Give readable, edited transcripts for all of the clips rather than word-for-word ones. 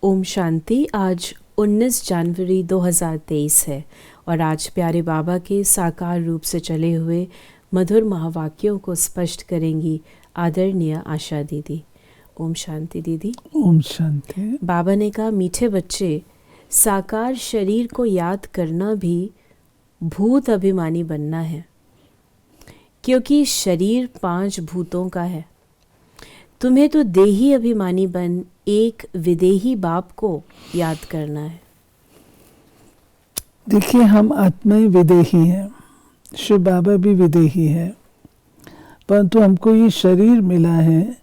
ओम शांति। आज 19 जनवरी 2023 है और आज प्यारे बाबा के साकार रूप से चले हुए मधुर महावाक्यों को स्पष्ट करेंगी आदरणीय आशा दीदी। ओम शांति दीदी। ओम शांति। बाबा ने कहा, मीठे बच्चे, साकार शरीर को याद करना भी भूत अभिमानी बनना है, क्योंकि शरीर 5 भूतों का है। तुम्हें तो देही अभिमानी बन एक विदेही बाप को याद करना है। देखिए, हम आत्माएं विदेही हैं, शिव बाबा भी विदेही है, परंतु हमको ये शरीर मिला है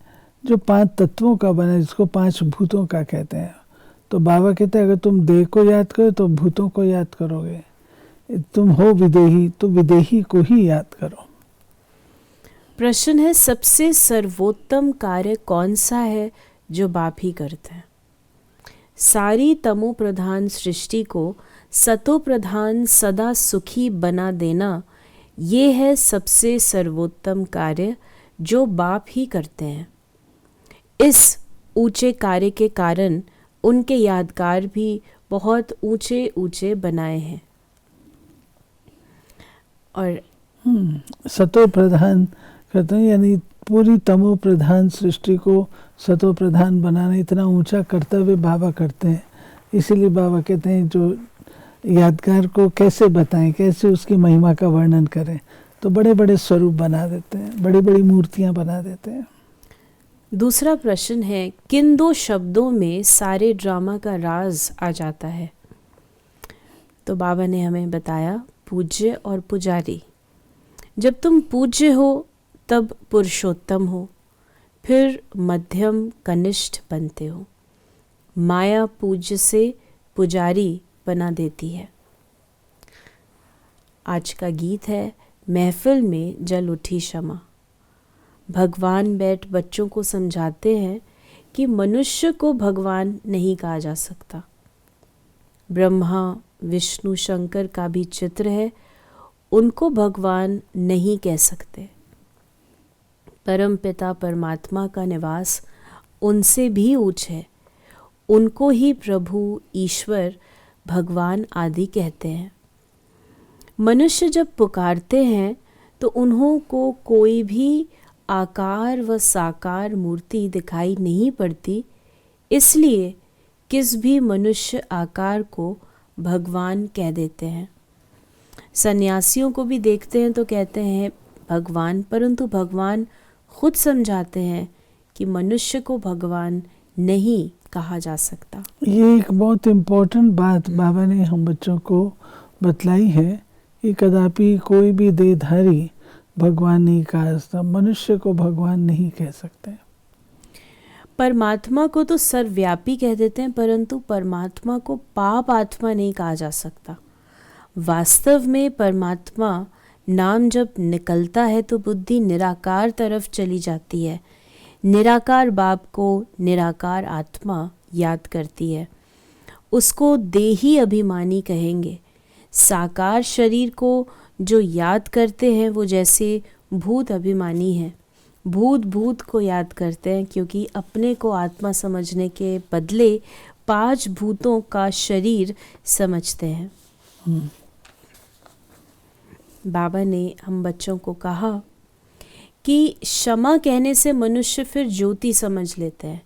जो 5 तत्वों का बना है, जिसको 5 भूतों का कहते हैं। तो बाबा कहते हैं, अगर तुम देह को याद करो तो भूतों को याद करोगे। तुम हो विदेही तो विदेही को ही याद करो। प्रश्न है, सबसे सर्वोत्तम कार्य कौन सा है जो बाप ही करते हैं? सारी तमो प्रधान सृष्टि को सतो प्रधान सदा सुखी बना देना, ये है सबसे सर्वोत्तम कार्य जो बाप ही करते हैं। इस ऊंचे कार्य के कारण उनके यादगार भी बहुत ऊंचे ऊंचे बनाए हैं। और सतो प्रधान कहते हैं, यानी पूरी तमो प्रधान सृष्टि को सतो प्रधान बनाना, इतना ऊंचा कर्तव्य बाबा करते हैं। इसीलिए बाबा कहते हैं, जो यादगार को कैसे बताएं, कैसे उसकी महिमा का वर्णन करें, तो बड़े बड़े स्वरूप बना देते हैं, बड़ी बड़ी मूर्तियां बना देते हैं। दूसरा प्रश्न है, किन 2 शब्दों में सारे ड्रामा का राज आ जाता है? तो बाबा ने हमें बताया, पूज्य और पुजारी। जब तुम पूज्य हो तब पुरुषोत्तम हो, फिर मध्यम कनिष्ठ बनते हो। माया पूज्य से पुजारी बना देती है। आज का गीत है, महफिल में जल उठी शमा। भगवान बैठ बच्चों को समझाते हैं कि मनुष्य को भगवान नहीं कहा जा सकता। ब्रह्मा विष्णु शंकर का भी चित्र है, उनको भगवान नहीं कह सकते। परम पिता परमात्मा का निवास उनसे भी ऊंच है, उनको ही प्रभु ईश्वर भगवान आदि कहते हैं। मनुष्य जब पुकारते हैं तो उन्हों को कोई भी आकार व साकार मूर्ति दिखाई नहीं पड़ती, इसलिए किस भी मनुष्य आकार को भगवान कह देते हैं। सन्यासियों को भी देखते हैं तो कहते हैं भगवान, परंतु भगवान खुद समझाते हैं कि मनुष्य को भगवान नहीं कहा जा सकता। ये एक बहुत इम्पोर्टेंट बात बाबा ने हम बच्चों को बतलाई है कि कदापि कोई भी देहधारी भगवान नहीं कहा सकता, मनुष्य को भगवान नहीं कह सकते। परमात्मा को तो सर्वव्यापी कह देते हैं, परंतु परमात्मा को पाप आत्मा नहीं कहा जा सकता। वास्तव में परमात्मा नाम जब निकलता है तो बुद्धि निराकार तरफ चली जाती है। निराकार बाप को निराकार आत्मा याद करती है, उसको देही अभिमानी कहेंगे। साकार शरीर को जो याद करते हैं वो जैसे भूत अभिमानी हैं। भूत भूत को याद करते हैं, क्योंकि अपने को आत्मा समझने के बदले 5 भूतों का शरीर समझते हैं। बाबा ने हम बच्चों को कहा कि क्षमा कहने से मनुष्य फिर ज्योति समझ लेते हैं।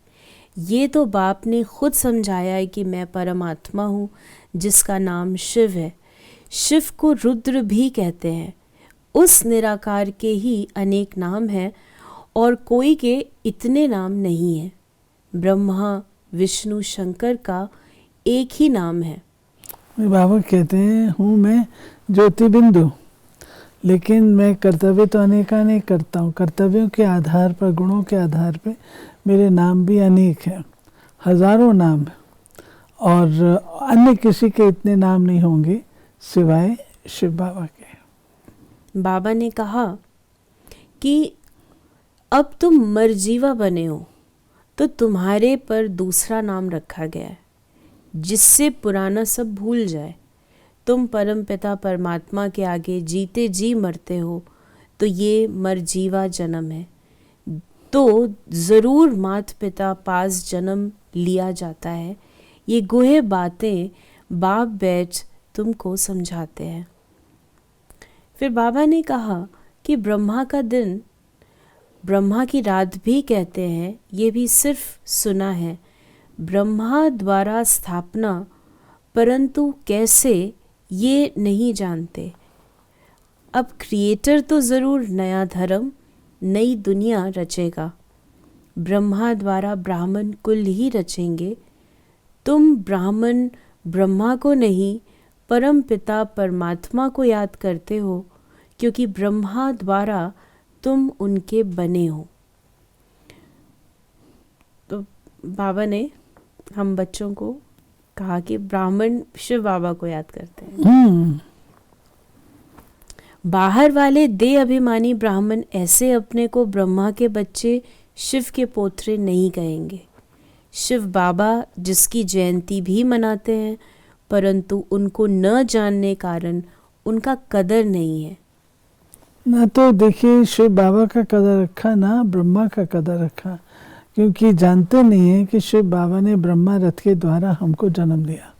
ये तो बाप ने खुद समझाया है कि मैं परमात्मा हूँ, जिसका नाम शिव है। शिव को रुद्र भी कहते हैं। उस निराकार के ही अनेक नाम हैं और कोई के इतने नाम नहीं हैं। ब्रह्मा विष्णु शंकर का एक ही नाम है। बाबा कहते हैं, हूँ मैं ज्योति बिंदु, लेकिन मैं कर्तव्य तो अनेकानेक करता हूँ। कर्तव्यों के आधार पर, गुणों के आधार पर मेरे नाम भी अनेक हैं, हजारों नाम हैं, और अन्य किसी के इतने नाम नहीं होंगे सिवाय शिव बाबा के। बाबा ने कहा कि अब तुम मरजीवा बने हो तो तुम्हारे पर दूसरा नाम रखा गया है, जिससे पुराना सब भूल जाए। तुम परम पिता परमात्मा के आगे जीते जी मरते हो, तो ये मरजीवा जन्म है। तो ज़रूर माता पिता पास जन्म लिया जाता है, ये गुहे बातें बाप बैठ तुमको समझाते हैं। फिर बाबा ने कहा कि ब्रह्मा का दिन, ब्रह्मा की रात भी कहते हैं, ये भी सिर्फ सुना है। ब्रह्मा द्वारा स्थापना, परंतु कैसे ये नहीं जानते। अब क्रिएटर तो ज़रूर नया धर्म, नई दुनिया रचेगा। ब्रह्मा द्वारा ब्राह्मण कुल ही रचेंगे। तुम ब्राह्मण ब्रह्मा को नहीं, परम पिता परमात्मा को याद करते हो, क्योंकि ब्रह्मा द्वारा तुम उनके बने हो। तो बाबा ने हम बच्चों को कहा कि ब्राह्मण शिव बाबा को याद करते हैं। बाहर वाले दे अभिमानी ब्राह्मण ऐसे अपने को ब्रह्मा के बच्चे, शिव के पोत्रे नहीं कहेंगे। शिव बाबा जिसकी जयंती भी मनाते हैं, परंतु उनको न जानने कारण उनका कदर नहीं है। ना तो देखिए शिव बाबा का कदर रखा, ना ब्रह्मा का कदर रखा, क्योंकि जानते नहीं है कि शिव बाबा ने ब्रह्मा रथ के द्वारा हमको जन्म दिया।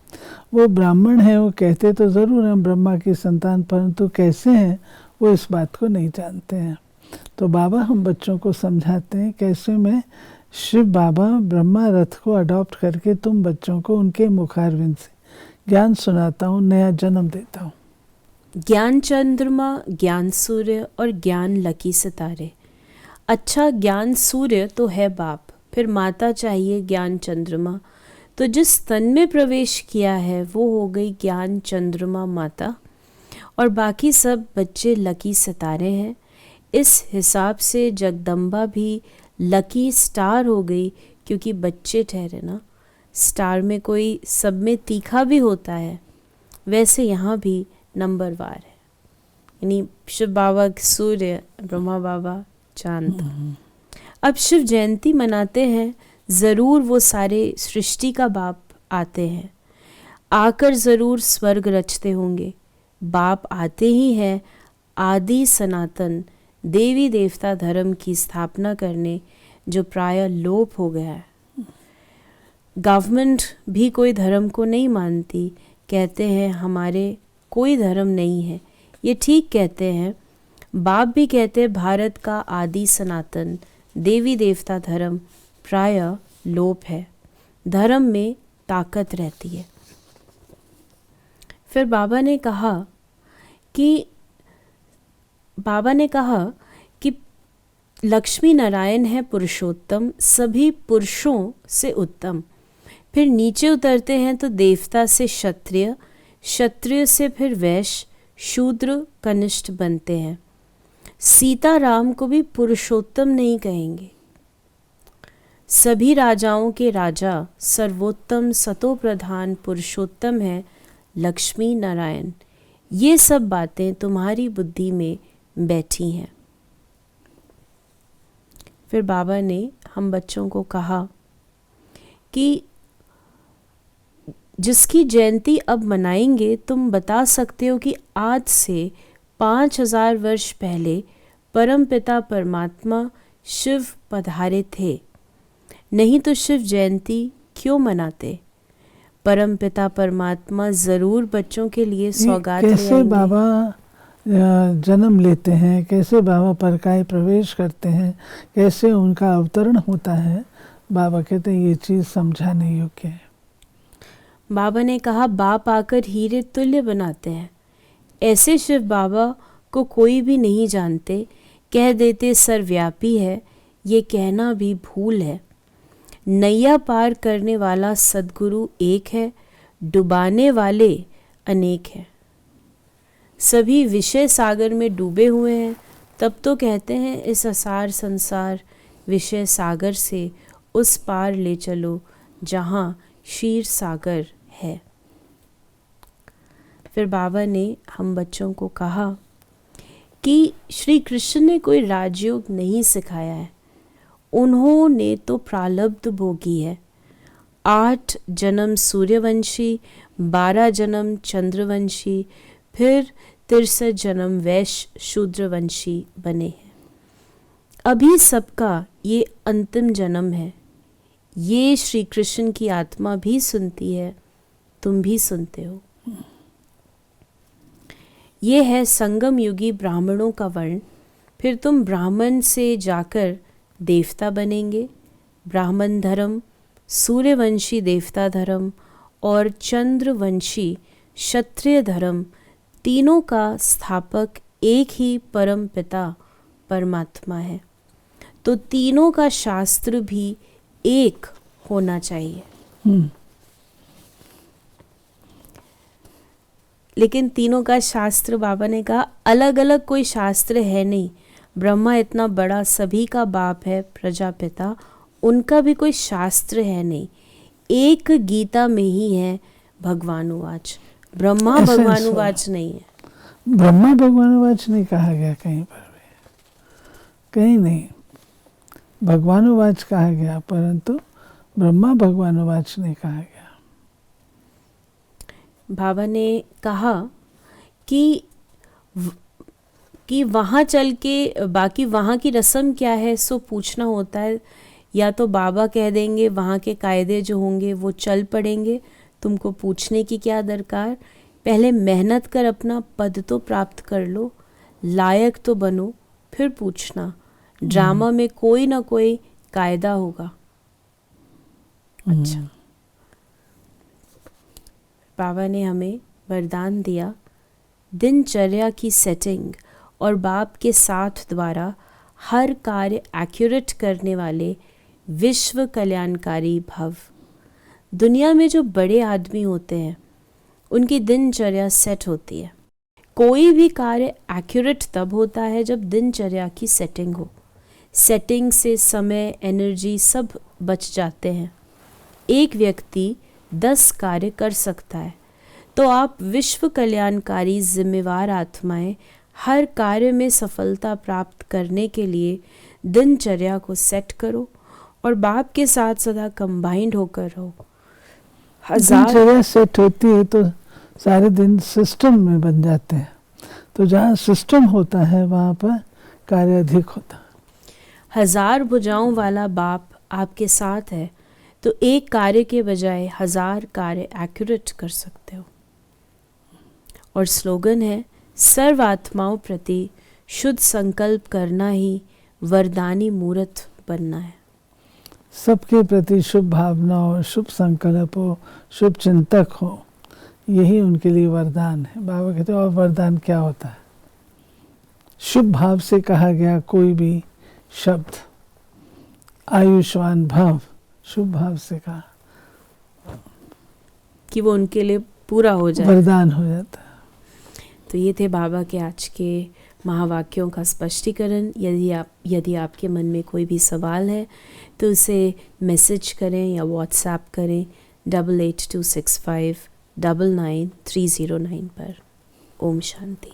वो ब्राह्मण है, वो कहते तो ज़रूर हैं ब्रह्मा की संतान, परंतु कैसे हैं वो इस बात को नहीं जानते हैं। तो बाबा हम बच्चों को समझाते हैं कैसे मैं शिव बाबा ब्रह्मा रथ को अडॉप्ट करके तुम बच्चों को उनके मुखारविंद से ज्ञान सुनाता हूँ, नया जन्म देता हूँ। ज्ञान चंद्रमा, ज्ञान सूर्य और ज्ञान लकी सितारे। अच्छा, ज्ञान सूर्य तो है बाप, फिर माता चाहिए ज्ञान चंद्रमा। तो जिस तन में प्रवेश किया है वो हो गई ज्ञान चंद्रमा माता, और बाकी सब बच्चे लकी सितारे हैं। इस हिसाब से जगदम्बा भी लकी स्टार हो गई, क्योंकि बच्चे ठहरे ना। स्टार में कोई सब में तीखा भी होता है, वैसे यहाँ भी नंबरवार है। यानी शिव बाबा सूर्य, ब्रह्मा बाबा चांद। अब शिव जयंती मनाते हैं, ज़रूर वो सारे सृष्टि का बाप आते हैं, आकर ज़रूर स्वर्ग रचते होंगे। बाप आते ही हैं आदि सनातन देवी देवता धर्म की स्थापना करने, जो प्राय लोप हो गया है। गवर्नमेंट भी कोई धर्म को नहीं मानती, कहते हैं हमारे कोई धर्म नहीं है। ये ठीक कहते हैं। बाप भी कहते हैं भारत का आदि सनातन देवी देवता धर्म प्राय लोप है, धर्म में ताकत रहती है। फिर बाबा ने कहा कि लक्ष्मी नारायण है पुरुषोत्तम, सभी पुरुषों से उत्तम। फिर नीचे उतरते हैं तो देवता से क्षत्रिय, क्षत्रिय से फिर वैश्य, शूद्र कनिष्ठ बनते हैं। सीता राम को भी पुरुषोत्तम नहीं कहेंगे। सभी राजाओं के राजा सर्वोत्तम सतो प्रधान पुरुषोत्तम है लक्ष्मी नारायण। ये सब बातें तुम्हारी बुद्धि में बैठी हैं। फिर बाबा ने हम बच्चों को कहा कि जिसकी जयंती अब मनाएंगे, तुम बता सकते हो कि आज से 5000 वर्ष पहले परमपिता परमात्मा शिव पधारे थे, नहीं तो शिव जयंती क्यों मनाते। परमपिता परमात्मा ज़रूर बच्चों के लिए सौगात ले आएंगे। कैसे बाबा जन्म लेते हैं, कैसे बाबा परकाय प्रवेश करते हैं, कैसे उनका अवतरण होता है, बाबा कहते हैं ये चीज़ समझाने योग्य है। बाबा ने कहा बाप आकर हीरे तुल्य बनाते हैं। ऐसे शिव बाबा को कोई भी नहीं जानते, कह देते सर्वव्यापी है, ये कहना भी भूल है। नैया पार करने वाला सद्गुरु एक है, डुबाने वाले अनेक हैं। सभी विषय सागर में डूबे हुए हैं, तब तो कहते हैं इस असार संसार विषय सागर से उस पार ले चलो जहाँ क्षीर सागर है। फिर बाबा ने हम बच्चों को कहा कि श्री कृष्ण ने कोई राजयोग नहीं सिखाया है, उन्होंने तो प्रारब्ध भोगी है। 8 जन्म सूर्यवंशी, 12 जन्म चंद्रवंशी, फिर 63 जन्म वैश्य शूद्रवंशी बने हैं। अभी सबका ये अंतिम जन्म है। ये श्री कृष्ण की आत्मा भी सुनती है, तुम भी सुनते हो। ये है संगम युगी ब्राह्मणों का वर्ण। फिर तुम ब्राह्मण से जाकर देवता बनेंगे। ब्राह्मण धर्म, सूर्यवंशी देवता धर्म और चंद्रवंशी क्षत्रिय धर्म, तीनों का स्थापक एक ही परम पिता परमात्मा है। तो तीनों का शास्त्र भी एक होना चाहिए। लेकिन तीनों का शास्त्र, बाबा ने कहा अलग अलग कोई शास्त्र है नहीं। ब्रह्मा इतना बड़ा, सभी का बाप है प्रजापिता, उनका भी कोई शास्त्र है नहीं। एक गीता में ही है भगवानुवाच, ब्रह्मा भगवानुवाच नहीं है। ब्रह्मा भगवानुवाच नहीं कहा गया कहीं पर भी, कहीं नहीं। भगवानुवाच कहा गया, परंतु ब्रह्मा भगवानुवाच नहीं कहा गया। बाबा ने कहा कि वहाँ चल के बाकी वहाँ की रस्म क्या है सो पूछना होता है। या तो बाबा कह देंगे, वहाँ के कायदे जो होंगे वो चल पड़ेंगे, तुमको पूछने की क्या दरकार। पहले मेहनत कर, अपना पद तो प्राप्त कर लो, लायक तो बनो, फिर पूछना। ड्रामा में कोई ना कोई कायदा होगा। अच्छा, बाबा ने हमें वरदान दिया, दिनचर्या की सेटिंग और बाप के साथ द्वारा हर कार्य एक्यूरेट करने वाले विश्व कल्याणकारी भव। दुनिया में जो बड़े आदमी होते हैं उनकी दिनचर्या सेट होती है। कोई भी कार्य एक्यूरेट तब होता है जब दिनचर्या की सेटिंग हो। सेटिंग से समय, एनर्जी सब बच जाते हैं। एक व्यक्ति 10 कार्य कर सकता है। तो आप विश्व कल्याणकारी जिम्मेवार आत्माएं हर कार्य में सफलता प्राप्त करने के लिए दिनचर्या को सेट करो और बाप के साथ सदा कंबाइंड होकर रहो। दिनचर्या सेट होती है तो सारे दिन सिस्टम में बन जाते हैं। तो जहाँ सिस्टम होता है वहाँ पर कार्य अधिक होता है। 1000 भुजाओं वाला बाप आपके साथ है तो एक कार्य के बजाय 1000 कार्य एक्यूरेट कर सकते हो। और स्लोगन है, सर्व आत्माओं प्रति शुद्ध संकल्प करना ही वरदानी मूर्त बनना है। सबके प्रति शुभ भावना हो, शुभ संकल्प हो, शुभ चिंतक हो, यही उनके लिए वरदान है। बाबा कहते हैं और वरदान क्या होता है? शुभ भाव से कहा गया कोई भी शब्द, आयुष्मान भव, शुभ भाव से कहा कि वो उनके लिए पूरा हो जाए, वरदान हो जाता है। तो ये थे बाबा के आज के महावाक्यों का स्पष्टीकरण। यदि आपके मन में कोई भी सवाल है तो उसे मैसेज करें या व्हाट्सएप करें 8826599309 पर। ओम शांति।